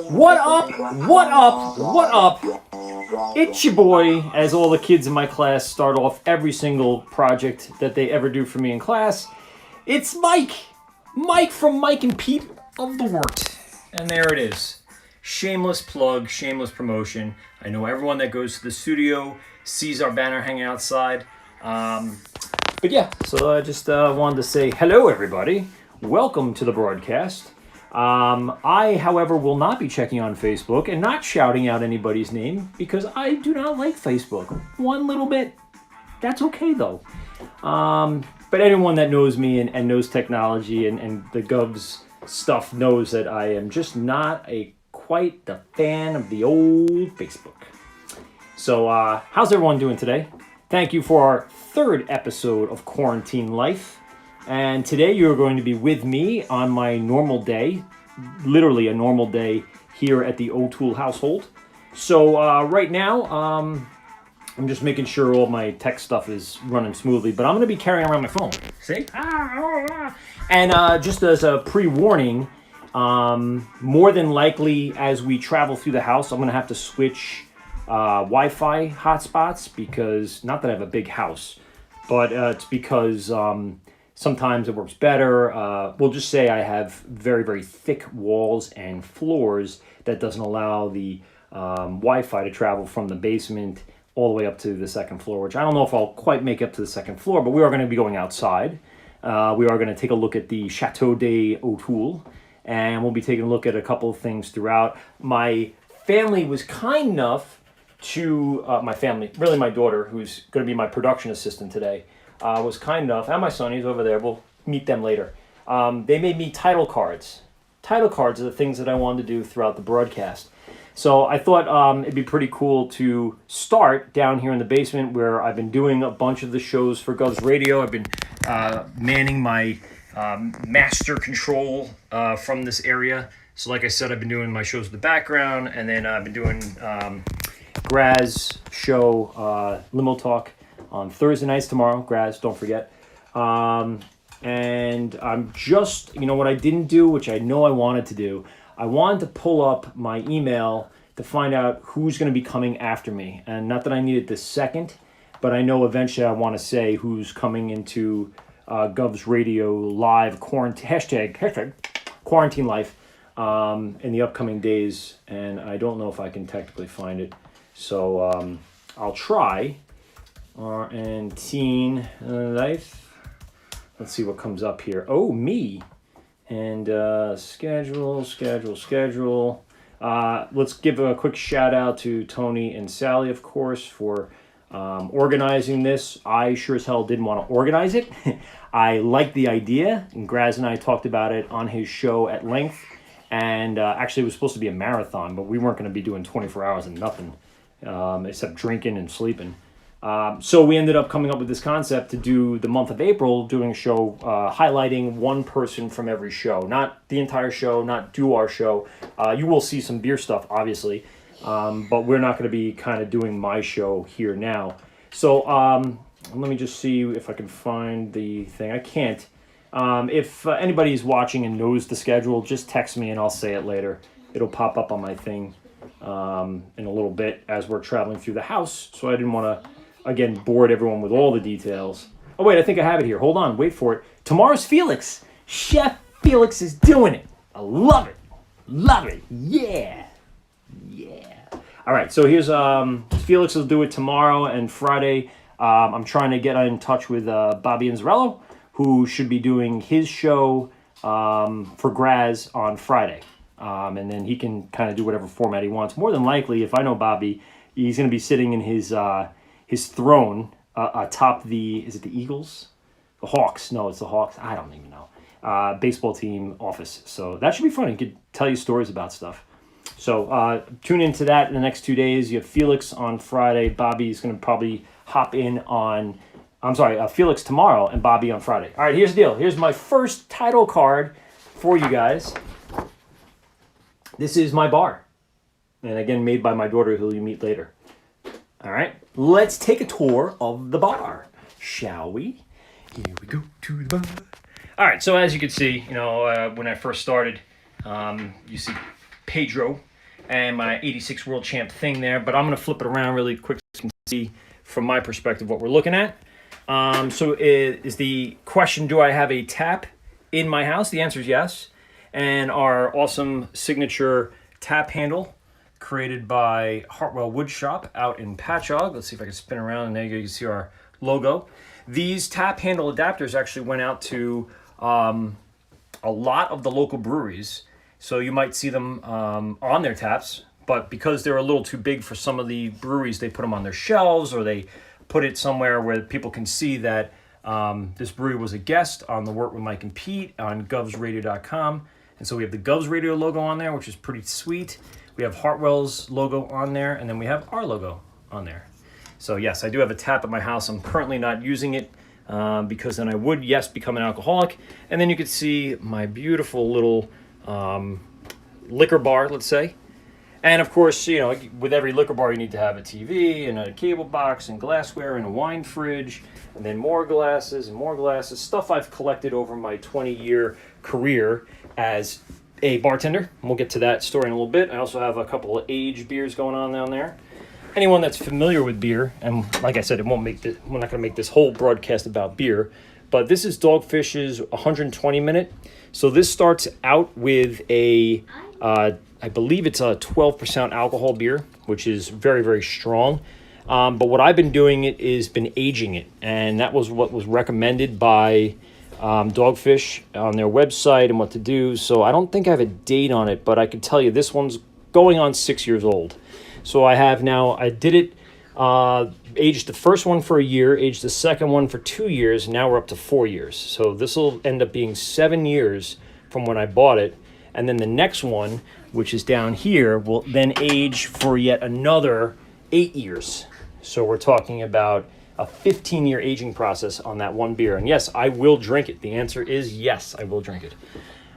What up? What up? What up? It's your boy, as all the kids in my class start off every single project that they ever do for me in class. It's Mike. Mike from Mike and Pete of the Wort. And there it is. Shameless plug, shameless promotion. I know everyone that goes to the studio sees our banner hanging outside. But yeah, so I just wanted to say hello, everybody. Welcome to the broadcast. I, however, will not be checking on Facebook and not shouting out anybody's name because I do not like Facebook. One little bit. That's okay, though. But anyone that knows me and knows technology and the Govs stuff knows that I am just not quite the fan of the old Facebook. So, how's everyone doing today? Thank you for our third episode of Quarantine Life. And today you're going to be with me on my normal day, literally a normal day here at the O'Toole household. So right now, I'm just making sure all my tech stuff is running smoothly, but I'm going to be carrying around my phone. See? And just as a pre-warning, more than likely as we travel through the house, I'm going to have to switch Wi-Fi hotspots because, not that I have a big house, but it's because sometimes it works better. We'll just say I have very, very thick walls and floors that doesn't allow the Wi-Fi to travel from the basement all the way up to the second floor, which I don't know if I'll quite make up to the second floor, but we are going to be going outside. We are going to take a look at the Chateau de O'Toole, and we'll be taking a look at a couple of things throughout. My family was kind enough to, really my daughter, who's going to be my production assistant today, was kind enough, and my son, he's over there, we'll meet them later. They made me title cards. Title cards are the things that I wanted to do throughout the broadcast. So I thought it'd be pretty cool to start down here in the basement where I've been doing a bunch of the shows for GovsRadio. I've been manning my master control from this area. So like I said, I've been doing my shows in the background, and then I've been doing Graz show, Limo Talk, on Thursday nights tomorrow. Graz, don't forget. And I'm just, what I didn't do, which I know I wanted to do, I wanted to pull up my email to find out who's going to be coming after me. And not that I need it this second, but I know eventually I want to say who's coming into GovsRadio live hashtag quarantine life in the upcoming days. And I don't know if I can technically find it. So I'll try. Quarantine life. Let's see what comes up here. Oh, me. And schedule. Let's give a quick shout out to Tony and Sally, of course, for organizing this. I sure as hell didn't want to organize it. I liked the idea, and Graz and I talked about it on his show at length. And actually, it was supposed to be a marathon, but we weren't going to be doing 24 hours and nothing except drinking and sleeping. So we ended up coming up with this concept to do the month of April, doing a show highlighting one person from every show. Not the entire show, not do our show. You will see some beer stuff, obviously, but we're not going to be kind of doing my show here now. So let me just see if I can find the thing. I can't. If anybody's watching and knows the schedule, just text me and I'll say it later. It'll pop up on my thing in a little bit as we're traveling through the house. So I didn't want to, again, bored everyone with all the details. Oh, wait, I think I have it here. Hold on, wait for it. Tomorrow's Felix. Chef Felix is doing it. I love it. Love it. Yeah. All right, so here's Felix will do it tomorrow and Friday. I'm trying to get in touch with Bobby Anzarello, who should be doing his show for Graz on Friday. And then he can kind of do whatever format he wants. More than likely, if I know Bobby, he's going to be sitting in his throne atop is it the Eagles? The Hawks. No, it's the Hawks. I don't even know. baseball team office. So that should be fun. He could tell you stories about stuff. So tune into that in the next 2 days. You have Felix on Friday. Bobby's going to probably hop in on, Felix tomorrow and Bobby on Friday. All right, here's the deal. Here's my first title card for you guys. This is my bar. And again, made by my daughter, who you meet later. All right, let's take a tour of the bar, shall we? Here we go to the bar. All right, so as you can see, when I first started, you see Pedro and my 86 World Champ thing there, but I'm going to flip it around really quick so you can see from my perspective what we're looking at. So is the question, do I have a tap in my house? The answer is yes. And our awesome signature tap handle created by Hartwell Wood Shop out in Patchogue. Let's see if I can spin around, and there you can see our logo. These tap handle adapters actually went out to a lot of the local breweries. So you might see them on their taps, but because they're a little too big for some of the breweries, they put them on their shelves, or they put it somewhere where people can see that this brewery was a guest on the Work With Mike and Pete on GovsRadio.com. And so we have the GovsRadio logo on there, which is pretty sweet. We have Hartwell's logo on there, and then we have our logo on there. So yes, I do have a tap at my house. I'm currently not using it because then I would, yes, become an alcoholic. And then you could see my beautiful little liquor bar, let's say. And of course, with every liquor bar, you need to have a TV and a cable box and glassware and a wine fridge, and then more glasses and more glasses, stuff I've collected over my 20-year career as a bartender. And we'll get to that story in a little bit. I also have a couple of aged beers going on down there. Anyone that's familiar with beer, and like I said, we're not going to make this whole broadcast about beer, but this is Dogfish's 120 minute. So this starts out with I believe it's a 12% alcohol beer, which is very, very strong. But what I've been doing is been aging it, and that was what was recommended by Dogfish on their website and what to do. So I don't think I have a date on it, but I can tell you this one's going on 6 years old. So I did it, aged the first one for a year, aged the second one for 2 years, and now we're up to 4 years. So this will end up being 7 years from when I bought it. And then the next one, which is down here, will then age for yet another 8 years. So we're talking about a 15-year aging process on that one beer. And yes, I will drink it. The answer is yes, I will drink it.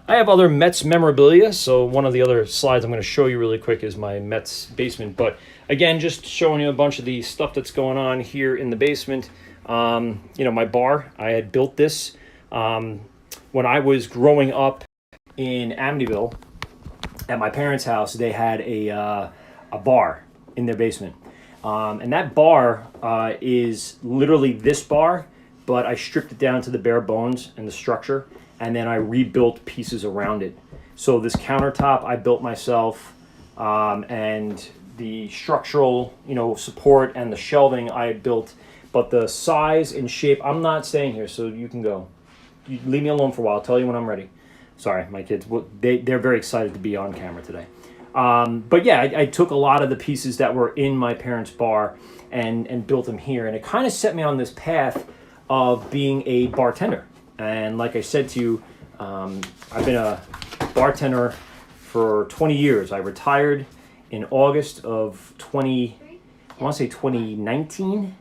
I have other Mets memorabilia, so one of the other slides I'm going to show you really quick is my Mets basement. But again, just showing you a bunch of the stuff that's going on here in the basement. My bar, I had built this when I was growing up in Amityville. At my parents' house, they had a bar in their basement. And that bar is literally this bar, but I stripped it down to the bare bones and the structure, and then I rebuilt pieces around it. So this countertop I built myself, and the structural, support and the shelving I built, but the size and shape, I'm not staying here, so you can go. You leave me alone for a while. I'll tell you when I'm ready. Sorry, my kids, they're very excited to be on camera today. But yeah, I took a lot of the pieces that were in my parents' bar and built them here. And it kind of set me on this path of being a bartender. And like I said to you, I've been a bartender for 20 years. I retired in August of 2019.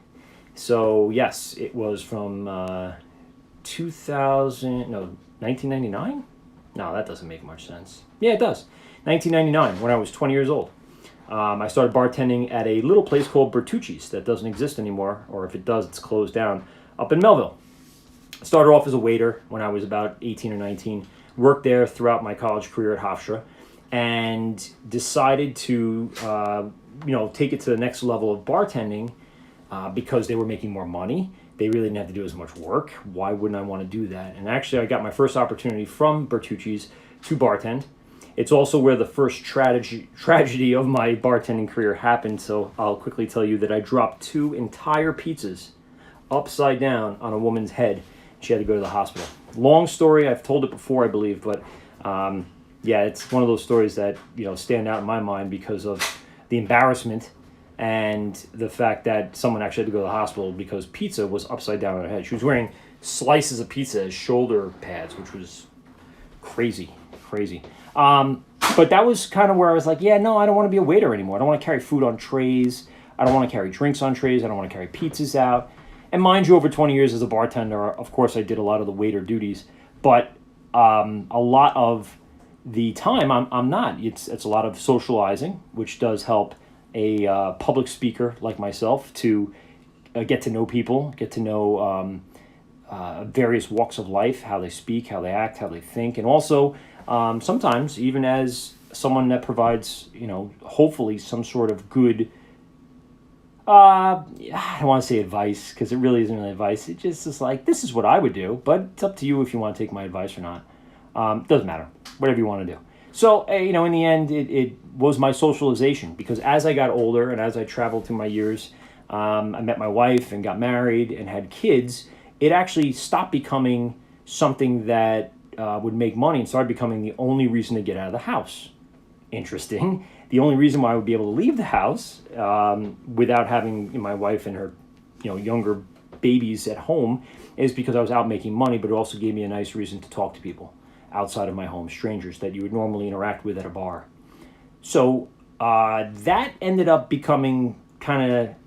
So yes, it was from 1999? No, that doesn't make much sense. Yeah, it does. 1999, when I was 20 years old. I started bartending at a little place called Bertucci's that doesn't exist anymore, or if it does, it's closed down, up in Melville. I started off as a waiter when I was about 18 or 19, worked there throughout my college career at Hofstra, and decided to take it to the next level of bartending because they were making more money. They really didn't have to do as much work. Why wouldn't I want to do that? And actually, I got my first opportunity from Bertucci's to bartend. It's also where the first tragedy of my bartending career happened, so I'll quickly tell you that I dropped 2 entire pizzas upside down on a woman's head. She had to go to the hospital. Long story, I've told it before, I believe, but it's one of those stories that stand out in my mind because of the embarrassment and the fact that someone actually had to go to the hospital because pizza was upside down on her head. She was wearing slices of pizza as shoulder pads, which was crazy. But that was kind of where I was like, yeah, no, I don't want to be a waiter anymore. I don't want to carry food on trays. I don't want to carry drinks on trays. I don't want to carry pizzas out. And mind you, over 20 years as a bartender, of course, I did a lot of the waiter duties. But a lot of the time, I'm not. It's a lot of socializing, which does help a public speaker like myself to get to know people, get to know various walks of life, how they speak, how they act, how they think, and also sometimes even as someone that provides, hopefully some sort of good, I don't want to say advice because it really isn't really advice. It just is like, this is what I would do, but it's up to you if you want to take my advice or not. Doesn't matter, whatever you want to do. So, in the end, it was my socialization because as I got older and as I traveled through my years, I met my wife and got married and had kids. It actually stopped becoming something that would make money and started becoming the only reason to get out of the house. Interesting. The only reason why I would be able to leave the house without having my wife and her, younger babies at home is because I was out making money, but it also gave me a nice reason to talk to people outside of my home, strangers that you would normally interact with at a bar. So that ended up becoming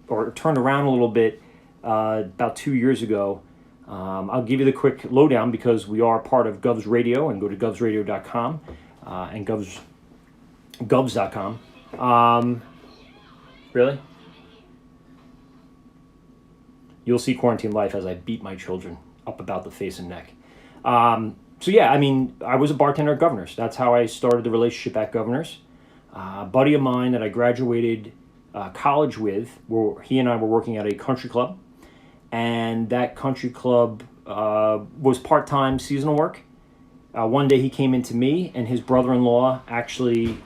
or turned around a little bit about 2 years ago. I'll give you the quick lowdown because we are part of GovsRadio, and go to GovsRadio.com and Govs.com. Really? You'll see quarantine life as I beat my children up about the face and neck. So yeah, I was a bartender at Governors. That's how I started the relationship at Governors. A buddy of mine that I graduated college with, he and I were working at a country club, and that country club was part-time seasonal work. One day he came into me, and his brother-in-law actually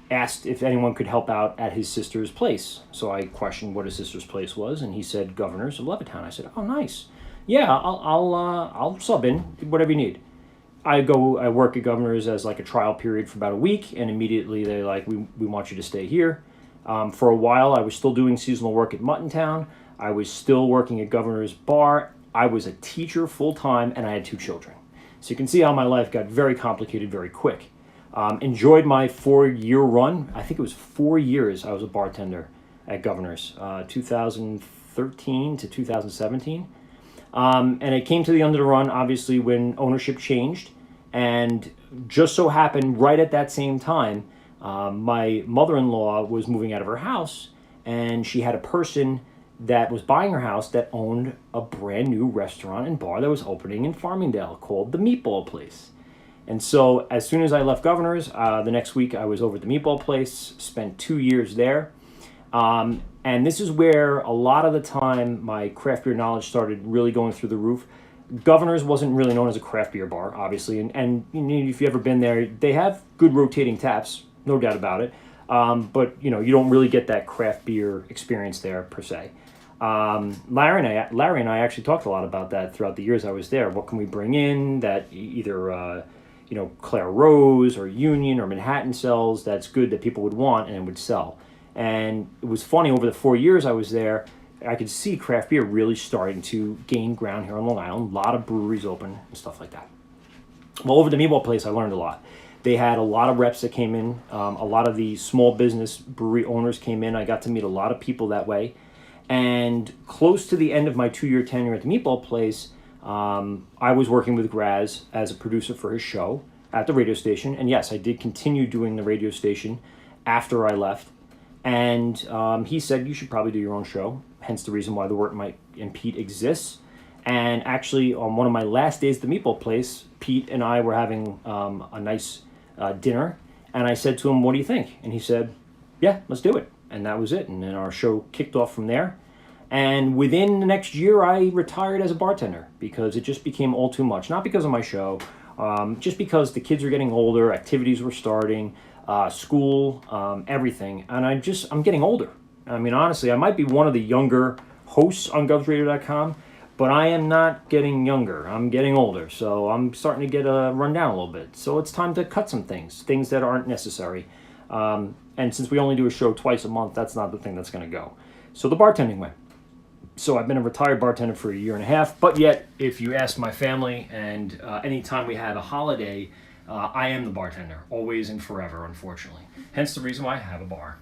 asked if anyone could help out at his sister's place. So I questioned what his sister's place was, and he said Governors of Levittown. I said, oh, nice. Yeah, I'll sub in, whatever you need. I work at Governors as like a trial period for about a week, and immediately they're like, we want you to stay here. For a while, I was still doing seasonal work at Muttontown. I was still working at Governor's Bar. I was a teacher full-time, and I had 2 children. So you can see how my life got very complicated very quick. Enjoyed my 4-year run. I think it was 4 years I was a bartender at Governor's, 2013 to 2017. And it came to the end of the run, obviously, when ownership changed. And just so happened, right at that same time, my mother-in-law was moving out of her house, and she had a person that was buying her house that owned a brand new restaurant and bar that was opening in Farmingdale called the Meatball Place. And so as soon as I left Governors, the next week I was over at the Meatball Place, spent 2 years there. And this is where a lot of the time my craft beer knowledge started really going through the roof. Governors wasn't really known as a craft beer bar, obviously. And if you've ever been there, they have good rotating taps, no doubt about it. But, you don't really get that craft beer experience there per se. Larry and I actually talked a lot about that throughout the years I was there. What can we bring in that either, Claire Rose or Union or Manhattan sells that's good that people would want and would sell. And it was funny, over the 4 years I was there, I could see craft beer really starting to gain ground here on Long Island. A lot of breweries open and stuff like that. Well, over the Meatball Place, I learned a lot. They had a lot of reps that came in. A lot of the small business brewery owners came in. I got to meet a lot of people that way. And close to the end of my 2-year tenure at the Meatball Place, I was working with Graz as a producer for his show at the radio station. And yes, I did continue doing the radio station after I left. And he said, you should probably do your own show, hence the reason why the Wort Mike and Pete exists. And actually, on one of my last days at the Meatball Place, Pete and I were having a nice dinner. And I said to him, what do you think? And he said, yeah, let's do it. And that was it. And then our show kicked off from there. And within the next year, I retired as a bartender because it just became all too much. Not because of my show, just because the kids were getting older, activities were starting, school, everything. And I'm getting older. I mean, honestly, I might be one of the younger hosts on GovsRadio.com, but I am not getting younger. I'm getting older. So I'm starting to get run down a little bit. So it's time to cut some things that aren't necessary. And since we only do a show twice a month, that's not the thing that's going to go. So the bartending went. So I've been a retired bartender for a year and a half, but yet if you ask my family and anytime we have a holiday, I am the bartender, always and forever, unfortunately. Hence the reason why I have a bar.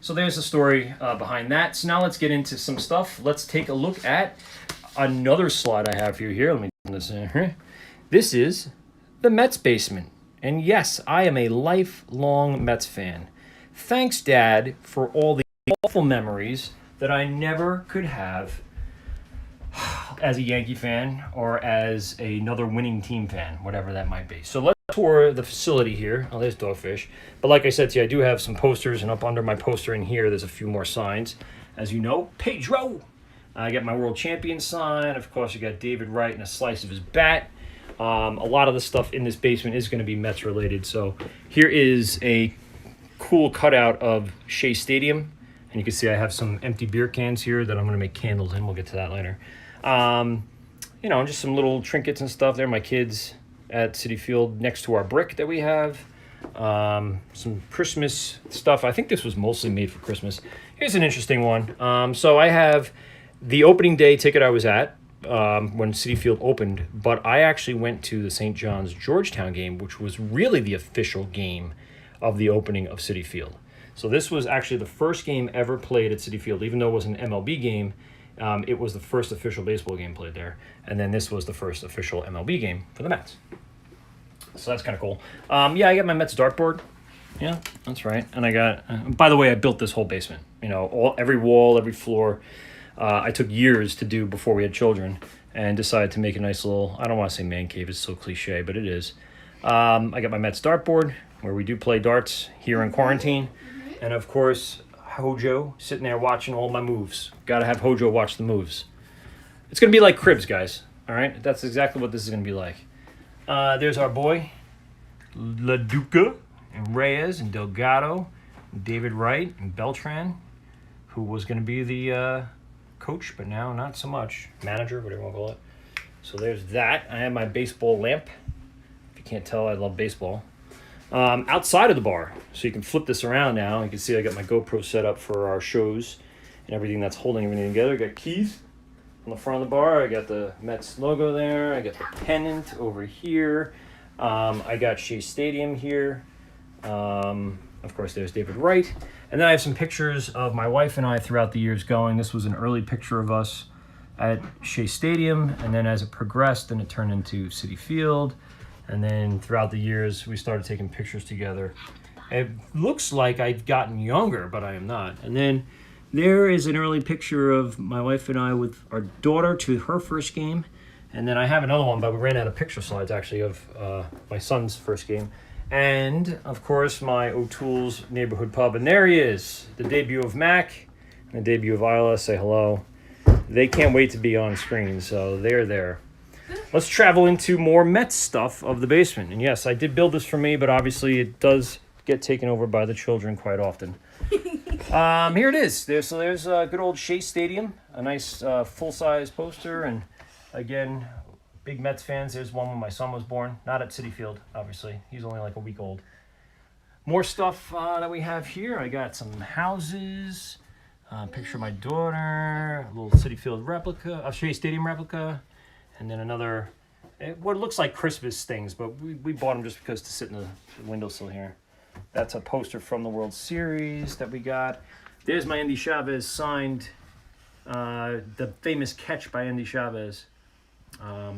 So there's the story behind that. So now let's get into some stuff. Let's take a look at another slide I have for you here. Let me turn this in here. This is the Mets basement. And yes, I am a lifelong Mets fan. Thanks, Dad, for all the awful memories that I never could have as a Yankee fan or as another winning team fan, whatever that might be. So let's tour the facility here. Oh, there's Dogfish. But like I said to you, I do have some posters, and up under my poster in here, there's a few more signs. As you know, Pedro. I got my world champion sign. Of course, I got David Wright and a slice of his bat. A lot of the stuff in this basement is going to be Mets related. So here is a cool cutout of Shea Stadium. And you can see I have some empty beer cans here that I'm going to make candles in. We'll get to that later. Just some little trinkets and stuff there. My kids at Citi Field next to our brick that we have. Some Christmas stuff. I think this was mostly made for Christmas. Here's an interesting one. So I have the opening day ticket I was at when Citi Field opened, but I actually went to the St. John's Georgetown game, which was really the official game of the opening of Citi Field. So this was actually the first game ever played at Citi Field, even though it was an MLB game. It was the first official baseball game played there. And then this was the first official MLB game for the Mets. So that's kind of cool. I got my Mets dartboard. Yeah, that's right. And I got, by the way, I built this whole basement. Every wall, every floor. I took years to do before we had children and decided to make a nice little, I don't want to say man cave, it's so cliche, but it is. I got my Mets dartboard where we do play darts here in quarantine. And of course, Hojo sitting there watching all my moves. Got to have Hojo watch the moves. It's going to be like Cribs, guys. All right? That's exactly what this is going to be like. There's our boy, La Duca, and Reyes, and Delgado, and David Wright, and Beltran, who was going to be the coach, but now not so much. Manager, whatever you want to call it. So there's that. I have my baseball lamp. If you can't tell, I love baseball. Outside of the bar, so you can flip this around now. You can see I got my GoPro set up for our shows and everything that's holding everything together. I got keys on the front of the bar. I got the Mets logo there. I got the pennant over here. I got Shea Stadium here. Of course, there's David Wright. And then I have some pictures of my wife and I throughout the years going. This was an early picture of us at Shea Stadium, and then as it progressed, then it turned into Citi Field. And then throughout the years, we started taking pictures together. It looks like I've gotten younger, but I am not. And then there is an early picture of my wife and I with our daughter to her first game. And then I have another one, but we ran out of picture slides, actually, of my son's first game. And, of course, my O'Toole's Neighborhood Pub. And there he is, the debut of Mac and the debut of Isla. Say hello. They can't wait to be on screen, so they're there. Let's travel into more Mets stuff of the basement. And yes, I did build this for me, but obviously it does get taken over by the children quite often. Here it is. There's good old Shea Stadium, a nice full-size poster. And again, big Mets fans. There's one when my son was born. Not at Citi Field, obviously. He's only like a week old. More stuff that we have here. I got some houses, picture of my daughter, a little Citi Field replica, a Shea Stadium replica. And then another, what looks like Christmas things, but we bought them just because to sit in the windowsill here. That's a poster from the World Series that we got. There's my Andy Chavez signed, the famous catch by Andy Chavez,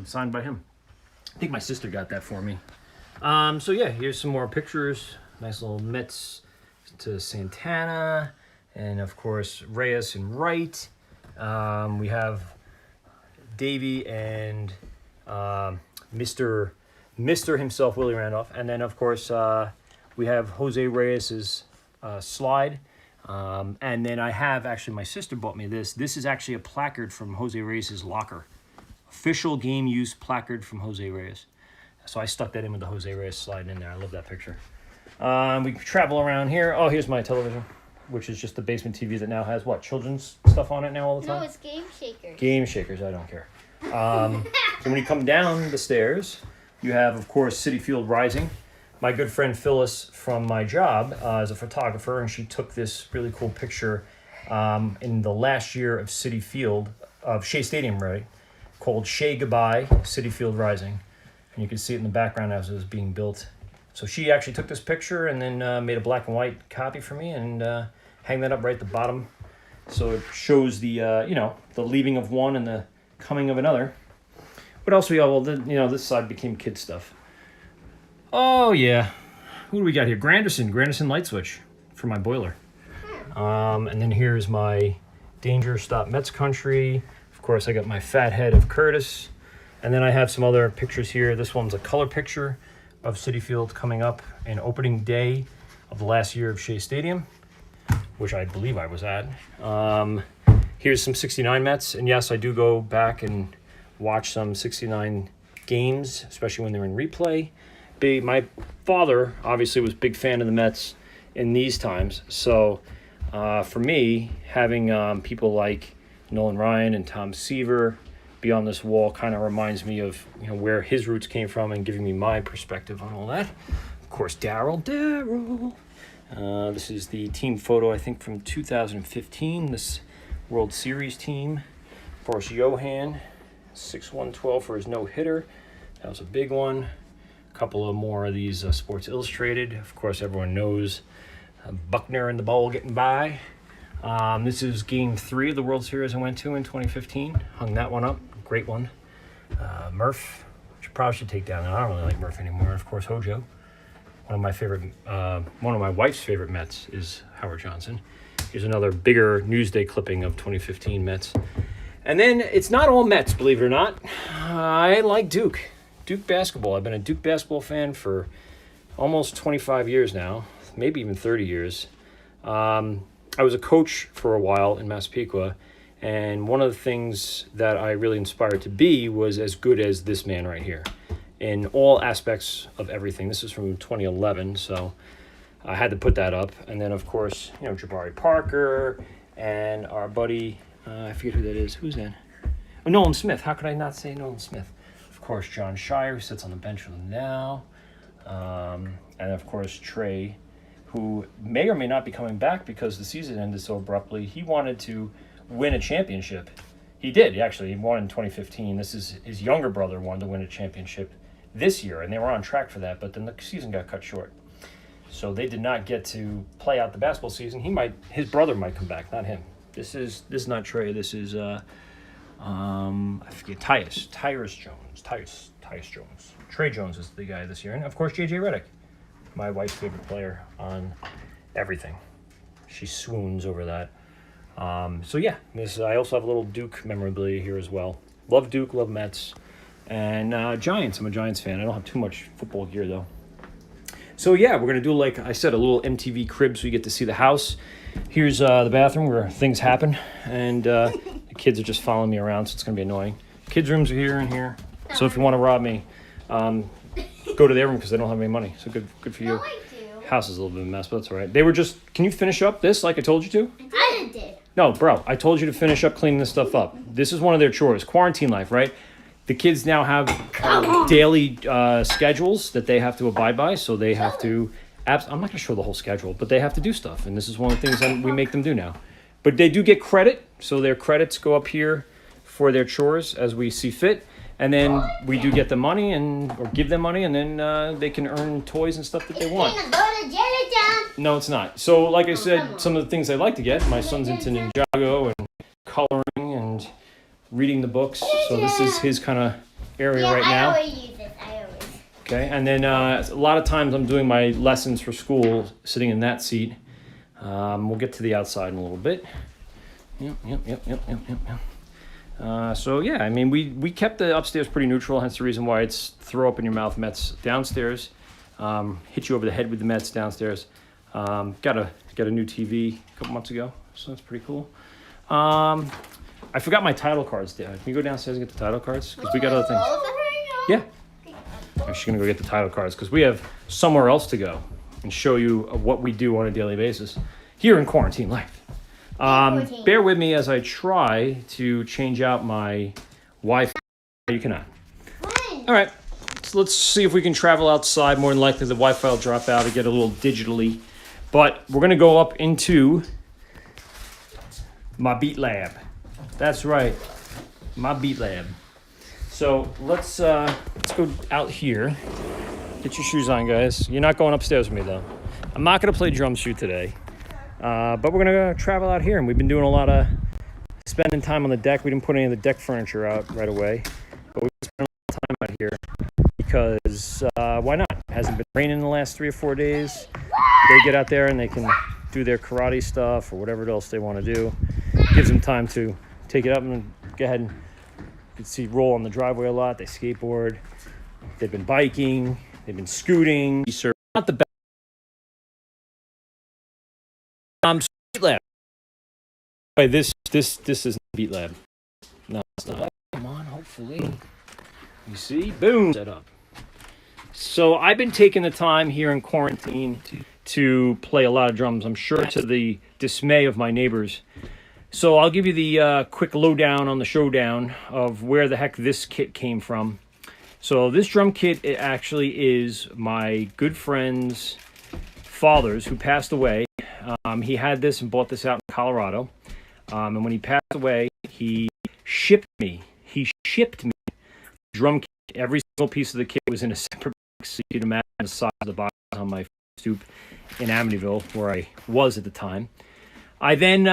signed by him. I think my sister got that for me. Here's some more pictures. Nice little Mets to Santana, and of course Reyes and Wright. We have Davey and Mr. himself, Willie Randolph. And then, of course, we have Jose Reyes's slide. And then I have, actually, my sister bought me this. This is actually a placard from Jose Reyes's locker. Official game use placard from Jose Reyes. So I stuck that in with the Jose Reyes slide in there. I love that picture. We travel around here. Oh, here's my television, which is just the basement TV that now has, children's stuff on it now all the time? No, it's Game Shakers. Game Shakers, I don't care. So when you come down the stairs, you have, of course, Citi Field Rising. My good friend Phyllis from my job is a photographer, and she took this really cool picture in the last year of Shea Stadium, right, called Shea Goodbye, City Field Rising. And you can see it in the background as it was being built. So she actually took this picture and then made a black and white copy for me and hang that up right at the bottom. So it shows the, the leaving of one and the coming of another. What else we got? Well, this side became kid stuff. Oh, yeah. Who do we got here? Granderson light switch for my boiler. And then here's my Danger Stop Mets Country. Of course, I got my fat head of Curtis. And then I have some other pictures here. This one's a color picture of Citi Field coming up in opening day of the last year of Shea Stadium, which I believe I was at. Here's some 69 Mets. And yes, I do go back and watch some 69 games, especially when they're in replay. My father obviously was a big fan of the Mets in these times. So for me, having people like Nolan Ryan and Tom Seaver be on this wall kind of reminds me of where his roots came from and giving me my perspective on all that. Of course, Daryl. This is the team photo, I think, from 2015, this World Series team. Of course, Johan, 6-1-12 for his no-hitter. That was a big one. A couple of more of these Sports Illustrated. Of course, everyone knows Buckner in the bowl getting by. This is Game 3 of the World Series I went to in 2015. Hung that one up. Great one. Murph, which I probably should take down. I don't really like Murph anymore. Of course, Hojo. One of my wife's favorite Mets is Howard Johnson. Here's another bigger Newsday clipping of 2015 Mets. And then it's not all Mets, believe it or not. I like Duke basketball. I've been a Duke basketball fan for almost 25 years now, maybe even 30 years. I was a coach for a while in Massapequa, and one of the things that I really inspired to be was as good as this man right here in all aspects of everything. This is from 2011, so I had to put that up. And then, of course, Jabari Parker and our buddy, I forget who that is. Who's that? Oh, Nolan Smith. How could I not say Nolan Smith? Of course, John Shire, who sits on the bench with them now. And, of course, Trey, who may or may not be coming back because the season ended so abruptly. He wanted to win a championship. He did, actually. He won in 2015. This is his younger brother wanted to win a championship this year, and they were on track for that, but then the season got cut short. So they did not get to play out the basketball season. His brother might come back, not him. This is not Trey. This is I forget, Tyus Jones. Trey Jones is the guy this year, and of course JJ Redick, my wife's favorite player on everything. She swoons over that. So yeah, I also have a little Duke memorabilia here as well. Love Duke, love Mets, and Giants. I'm a Giants fan. I don't have too much football gear though. So yeah, we're gonna do, like I said, a little MTV crib so you get to see the house. Here's the bathroom where things happen, and the kids are just following me around, so it's gonna be annoying. Kids' rooms are here and here. So if you want to rob me, go to their room because they don't have any money. So good for you. No, I do. House is a little bit of a mess, but that's all right. They were just. Can you finish up this like I told you to? I did. No, bro. I told you to finish up cleaning this stuff up. This is one of their chores. Quarantine life, right? The kids now have daily schedules that they have to abide by, so they have to. I'm not going to show the whole schedule, but they have to do stuff, and this is one of the things that we make them do now. But they do get credit, so their credits go up here for their chores as we see fit, and then we do get the money or give them money, and then they can earn toys and stuff that they want. No, it's not. So, like I said, some of the things I like to get. My son's into Ninjago and coloring and reading the books, so this is his kind of area right now. I always use this. Okay, and then a lot of times I'm doing my lessons for school sitting in that seat. We'll get to the outside in a little bit. Yep. So yeah, I mean, we kept the upstairs pretty neutral, hence the reason why it's throw up in your mouth Mets downstairs. Hit you over the head with the Mets downstairs. Got a new TV a couple months ago, so that's pretty cool. I forgot my title cards, Dad. Can you go downstairs and get the title cards? Because we got other things. Yeah. I'm just going to go get the title cards because we have somewhere else to go and show you what we do on a daily basis here in quarantine life. Bear with me as I try to change out my Wi-Fi. You cannot. All right. So let's see if we can travel outside. More than likely the Wi-Fi will drop out and get a little digitally. But we're going to go up into My beat lab. That's right. My beat lab. So let's go out here. Get your shoes on, guys. You're not going upstairs with me, though. I'm not going to play drum shoot today. But we're going to travel out here. And we've been doing a lot of spending time on the deck. We didn't put any of the deck furniture out right away. But we've been spending a lot of time out here because why not? It hasn't been raining the last 3 or 4 days. They get out there and they can do their karate stuff or whatever else they want to do. Gives them time to take it up and go ahead and you can see roll on the driveway a lot. They skateboard. They've been biking. They've been scooting. Not the best. Beat lab. This is Beat Lab. No, it's not. Come on, hopefully. You see? Boom. Set up. So I've been taking the time here in quarantine to play a lot of drums. I'm sure to the dismay of my neighbors. So I'll give you the quick lowdown on the showdown of where the heck this kit came from. So this drum kit, it actually is my good friend's father's who passed away. He had this and bought this out in Colorado. And when he passed away, he shipped me a drum kit. Every single piece of the kit was in a separate box. So you can imagine the size of the box on my stoop in Amityville, where I was at the time. I then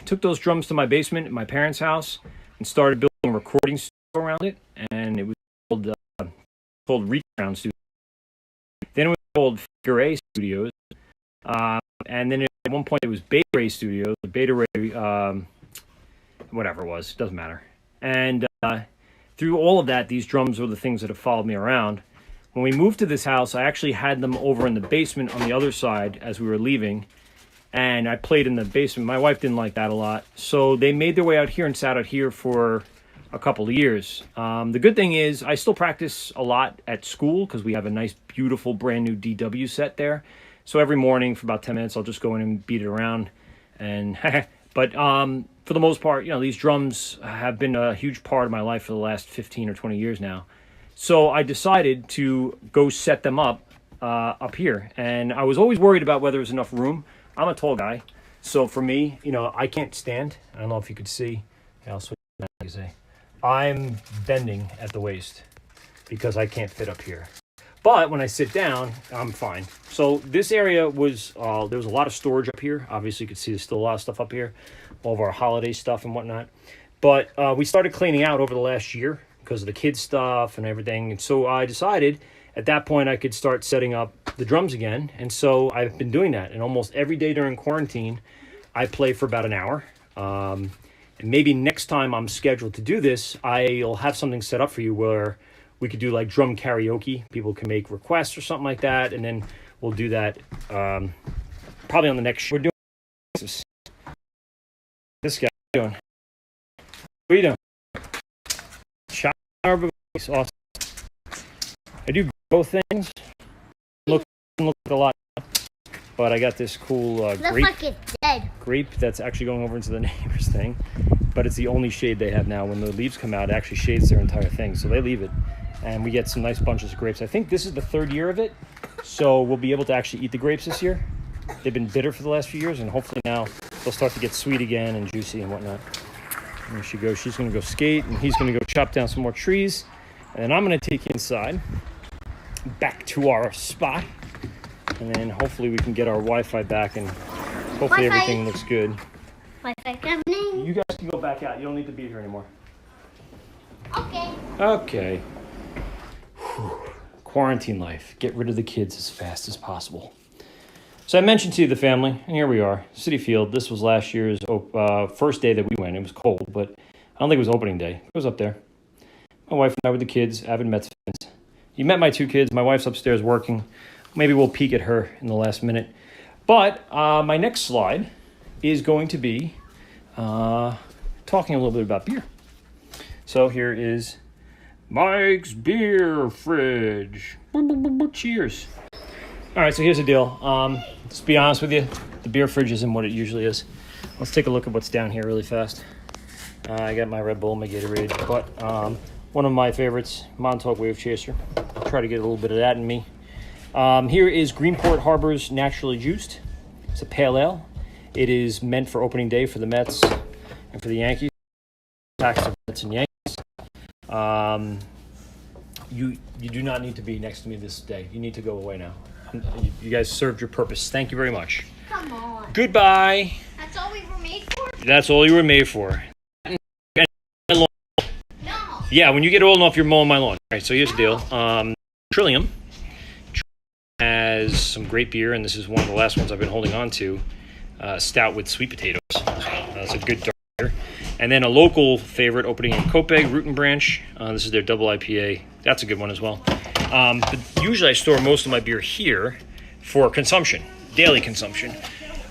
took those drums to my basement at my parents' house and started building a recording studio around it. And it was called Reach Around Studio. Then it was called Figure A Studios. And then at one point it was Beta Ray Studios, Beta Ray, whatever it was, doesn't matter. And through all of that, these drums were the things that have followed me around. When we moved to this house, I actually had them over in the basement on the other side as we were leaving. And I played in the basement. My wife didn't like that a lot. So they made their way out here and sat out here for a couple of years. The good thing is I still practice a lot at school because we have a nice, beautiful, brand new DW set there. So every morning for about 10 minutes, I'll just go in and beat it around. And but for the most part, you know, these drums have been a huge part of my life for the last 15 or 20 years now. So I decided to go set them up here. And I was always worried about whether there was enough room. I'm a tall guy. So for me, you know, I can't stand. I don't know if you could see. I'll switch that, you say. I'm bending at the waist because I can't fit up here. But when I sit down, I'm fine. So this area was, there was a lot of storage up here. Obviously, you can see there's still a lot of stuff up here. All of our holiday stuff and whatnot. But we started cleaning out over the last year because of the kids' stuff and everything. And so I decided at that point I could start setting up the drums again. And so I've been doing that. And almost every day during quarantine, I play for about an hour. And maybe next time I'm scheduled to do this, I'll have something set up for you where we could do like drum karaoke. People can make requests or something like that. And then we'll do that probably on the next show. We're doing this guy. What are you doing? What are you doing? Shot our voice. Awesome. I do both things. Look a lot. But I got this cool grape. Looks like it's dead. Grape that's actually going over into the neighbor's thing. But it's the only shade they have now. When the leaves come out, it actually shades their entire thing. So they leave it. And we get some nice bunches of grapes. I think this is the 3rd year of it. So we'll be able to actually eat the grapes this year. They've been bitter for the last few years. And hopefully now they'll start to get sweet again and juicy and whatnot. And there she goes. She's going to go skate. And he's going to go chop down some more trees. And then I'm going to take you inside. Back to our spot. And then hopefully we can get our Wi-Fi back. And hopefully everything looks good. Wi-Fi coming. You guys can go back out. You don't need to be here anymore. Okay. Okay. Whew. Quarantine life. Get rid of the kids as fast as possible. So I mentioned to you the family, and here we are, City Field. This was last year's first day that we went. It was cold, but I don't think it was opening day. It was up there. My wife and I with the kids, avid Mets fans. You met my 2 kids. My wife's upstairs working. Maybe we'll peek at her in the last minute. But my next slide is going to be talking a little bit about beer. So here is Mike's beer fridge. Cheers. All right, so here's the deal. Let's be honest with you. The beer fridge isn't what it usually is. Let's take a look at what's down here really fast. I got my Red Bull, my Gatorade, but one of my favorites, Montauk Wave Chaser. I'll try to get a little bit of that in me. Here is Greenport Harbor's Naturally Juiced. It's a pale ale. It is meant for opening day for the Mets. And for the Yankees, tax the Mets and Yankees. You do not need to be next to me this day. You need to go away now. You guys served your purpose. Thank you very much. Come on. Goodbye. That's all we were made for? That's all you were made for. No. Yeah, when you get old enough, you're mowing my lawn. All right, so here's the deal. Trillium has some great beer, and this is one of the last ones I've been holding on to. Stout with sweet potatoes. That's a good dark beer. And then a local favorite opening in Copiague, Root and Branch. This is their double IPA. That's a good one as well. But usually I store most of my beer here for consumption, daily consumption.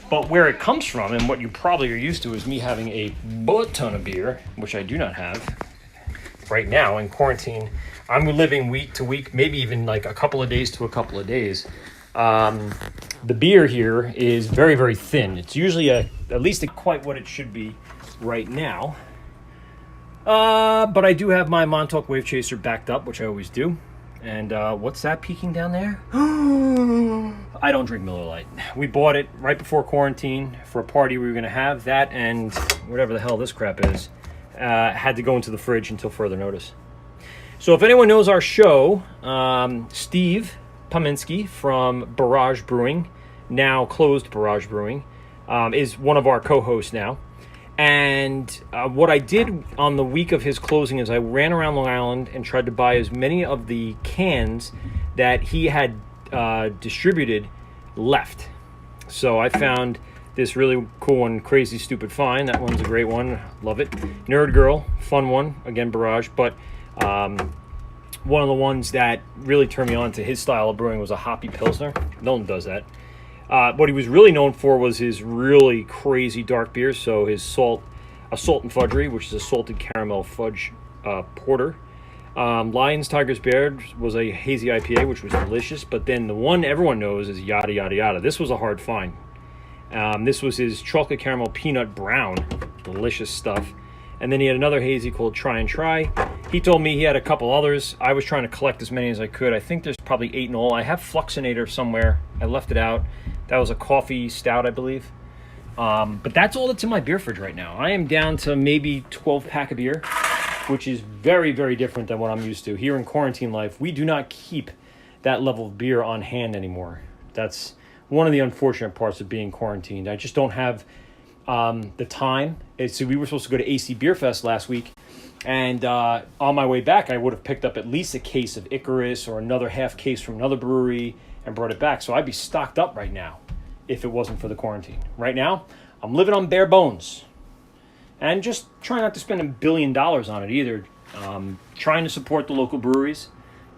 But where it comes from and what you probably are used to is me having a butt ton of beer, which I do not have right now in quarantine. I'm living week to week, maybe even like a couple of days to a couple of days. The beer here is very, very thin. It's usually at least quite what it should be right now. But I do have my Montauk Wave Chaser backed up, which I always do. And what's that peeking down there? I don't drink Miller Lite. We bought it right before quarantine for a party we were going to have. That and whatever the hell this crap is had to go into the fridge until further notice. So if anyone knows our show, Steve Pominski from Barrage Brewing, now closed Barrage Brewing, is one of our co-hosts now. And what I did on the week of his closing is I ran around Long Island and tried to buy as many of the cans that he had distributed left. So I found this really cool one, Crazy Stupid Fine. That one's a great one. Love it. Nerd Girl, fun one. Again, Barrage. But one of the ones that really turned me on to his style of brewing was a hoppy Pilsner. No one does that. What he was really known for was his really crazy dark beers. So his Salt and Fudgery, which is a salted caramel fudge porter. Lions, Tigers, Bears was a hazy IPA, which was delicious. But then the one everyone knows is Yada Yada Yada. This was a hard find. This was his chocolate caramel peanut brown. Delicious stuff. And then he had another hazy called Try and Try. He told me he had a couple others. I was trying to collect as many as I could. I think there's probably 8 in all. I have Fluxinator somewhere. I left it out. That was a coffee stout, I believe. But that's all that's in my beer fridge right now. I am down to maybe 12 pack of beer, which is very, very different than what I'm used to. Here in quarantine life, we do not keep that level of beer on hand anymore. That's one of the unfortunate parts of being quarantined. I just don't have the time. So we were supposed to go to AC Beer Fest last week, and on my way back, I would have picked up at least a case of Icarus or another half case from another brewery and brought it back. So I'd be stocked up right now if it wasn't for the quarantine. Right now, I'm living on bare bones and just trying not to spend $1 billion on it either. Trying to support the local breweries.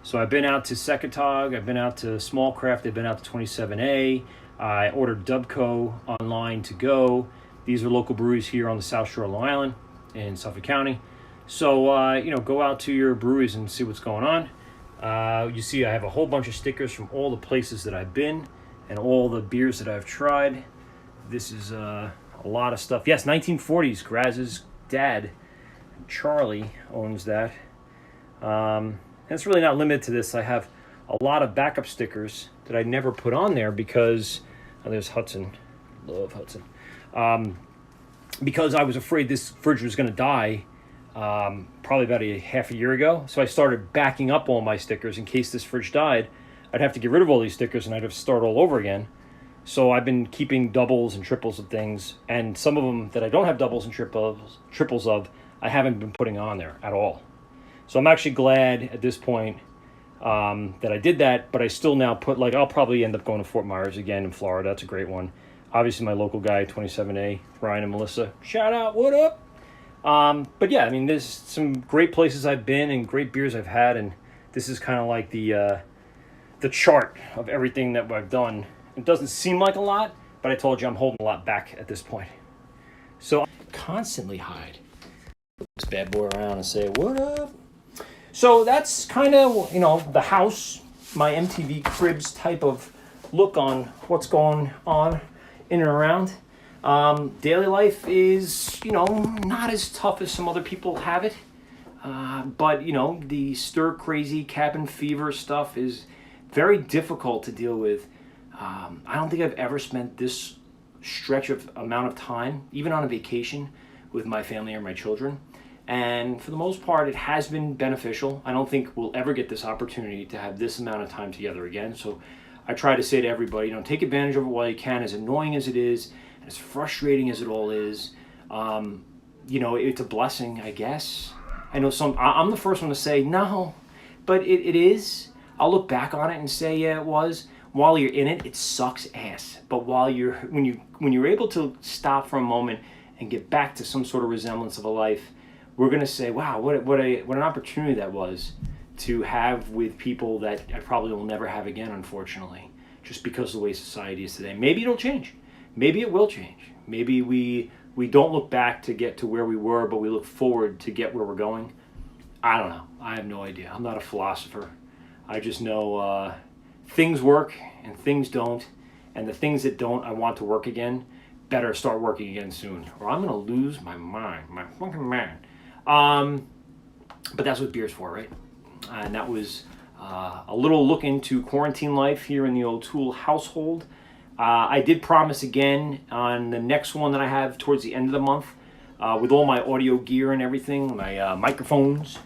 So I've been out to Secatog, I've been out to Small Craft, I've been out to 27A. I ordered Dubco online to go. These are local breweries here on the South Shore of Long Island in Suffolk County. So, go out to your breweries and see what's going on. You see I have a whole bunch of stickers from all the places that I've been and all the beers that I've tried. This is a lot of stuff. Yes, 1940s. Graz's dad, Charlie, owns that. And it's really not limited to this. I have a lot of backup stickers that I never put on there because... there's Hudson. Love Hudson. Because I was afraid this fridge was going to die probably about half a year ago. So I started backing up all my stickers in case this fridge died. I'd have to get rid of all these stickers and I'd have to start all over again. So I've been keeping doubles and triples of things. And some of them that I don't have doubles and triples of, I haven't been putting on there at all. So I'm actually glad at this point that I did that. But I still now put, I'll probably end up going to Fort Myers again in Florida. That's a great one. Obviously, my local guy, 27A, Ryan and Melissa. Shout out, what up? But yeah, there's some great places I've been and great beers I've had, and this is kind of like the chart of everything that I've done. It doesn't seem like a lot, but I told you I'm holding a lot back at this point. So I constantly hide this bad boy around and say, what up? So that's kind of, the house, my MTV Cribs type of look on what's going on in and around. Daily life is, not as tough as some other people have it. But, the stir-crazy cabin fever stuff is very difficult to deal with. I don't think I've ever spent this stretch of amount of time, even on a vacation, with my family or my children. And for the most part, it has been beneficial. I don't think we'll ever get this opportunity to have this amount of time together again. So I try to say to everybody, take advantage of it while you can, as annoying as it is, as frustrating as it all is. It's a blessing, I guess. I know I'm the first one to say no, but it is. I'll look back on it and say, yeah, it was. While you're in it, it sucks ass. But when you're able to stop for a moment and get back to some sort of resemblance of a life, we're gonna say, wow, what an opportunity that was to have with people that I probably will never have again, unfortunately, just because of the way society is today. Maybe it'll change. Maybe it will change. Maybe we don't look back to get to where we were, but we look forward to get where we're going. I don't know. I have no idea. I'm not a philosopher. I just know things work and things don't, and the things that don't, I want to work again, better start working again soon, or I'm going to lose my mind, my fucking mind. But that's what beer's for, right? And that was a little look into quarantine life here in the O'Toole household. I did promise again on the next one that I have towards the end of the month, with all my audio gear and everything, my microphones.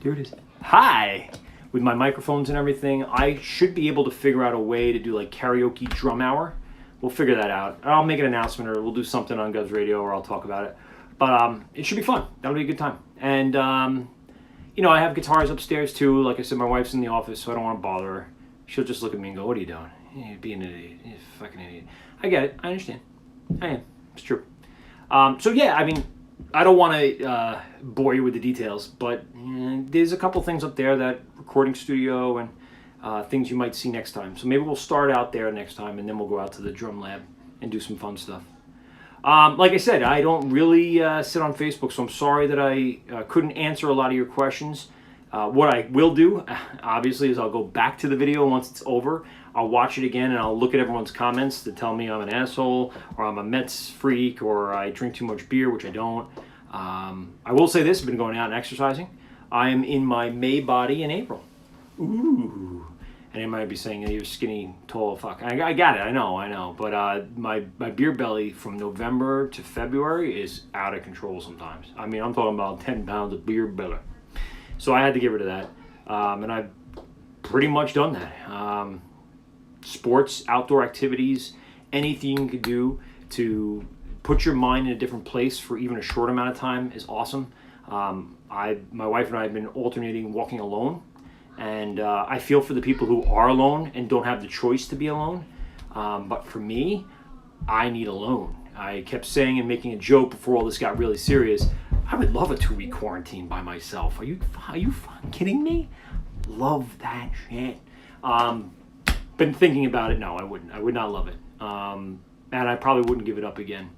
There it is. Hi! With my microphones and everything, I should be able to figure out a way to do like karaoke drum hour. We'll figure that out. I'll make an announcement, or we'll do something on GovsRadio, or I'll talk about it. But it should be fun. That'll be a good time. And I have guitars upstairs too. Like I said, my wife's in the office, so I don't want to bother her. She'll just look at me and go, "What are you doing? You're being an idiot. You're a fucking idiot." I get it. I understand. I am. It's true. So yeah, I don't want to bore you with the details, but there's a couple things up there, that recording studio and things you might see next time. So maybe we'll start out there next time, and then we'll go out to the drum lab and do some fun stuff. Like I said, I don't really sit on Facebook, so I'm sorry that I couldn't answer a lot of your questions. What I will do, obviously, is I'll go back to the video once it's over. I'll watch it again, and I'll look at everyone's comments to tell me I'm an asshole, or I'm a Mets freak, or I drink too much beer, which I don't. I will say this: I've been going out and exercising. I am in my May body in April. Ooh. And you might be saying, you're skinny, tall, fuck. I got it, I know. But my beer belly from November to February is out of control sometimes. I'm talking about 10 pounds of beer belly. So I had to get rid of that. And I've pretty much done that. Sports, outdoor activities, anything you can do to put your mind in a different place for even a short amount of time is awesome. My wife and I have been alternating walking alone. And I feel for the people who are alone and don't have the choice to be alone. But for me, I need alone. I kept saying and making a joke before all this got really serious. I would love a 2-week quarantine by myself. Are you fucking kidding me? Love that shit. Been thinking about it. No, I wouldn't. I would not love it. And I probably wouldn't give it up again.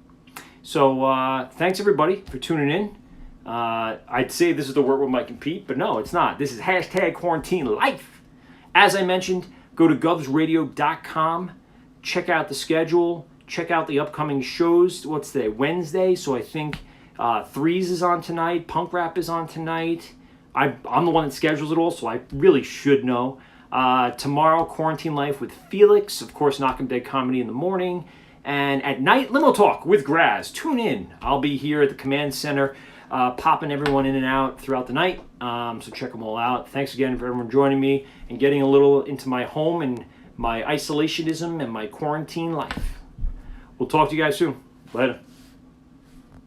So thanks everybody for tuning in. I'd say this is the word where might compete, but no, it's not. This is #QuarantineLife. As I mentioned, go to GovsRadio.com, check out the schedule, check out the upcoming shows. What's today? Wednesday, so I think Threes is on tonight, Punk Rap is on tonight. I'm the one that schedules it all, so I really should know. Tomorrow, Quarantine Life with Felix, of course, Knock 'em Dead Comedy in the morning. And at night, Limo Talk with Graz. Tune in. I'll be here at the Command Center, popping everyone in and out throughout the night, so check them all out. Thanks again for everyone joining me and getting a little into my home and my isolationism and my quarantine life. We'll talk to you guys soon. Later.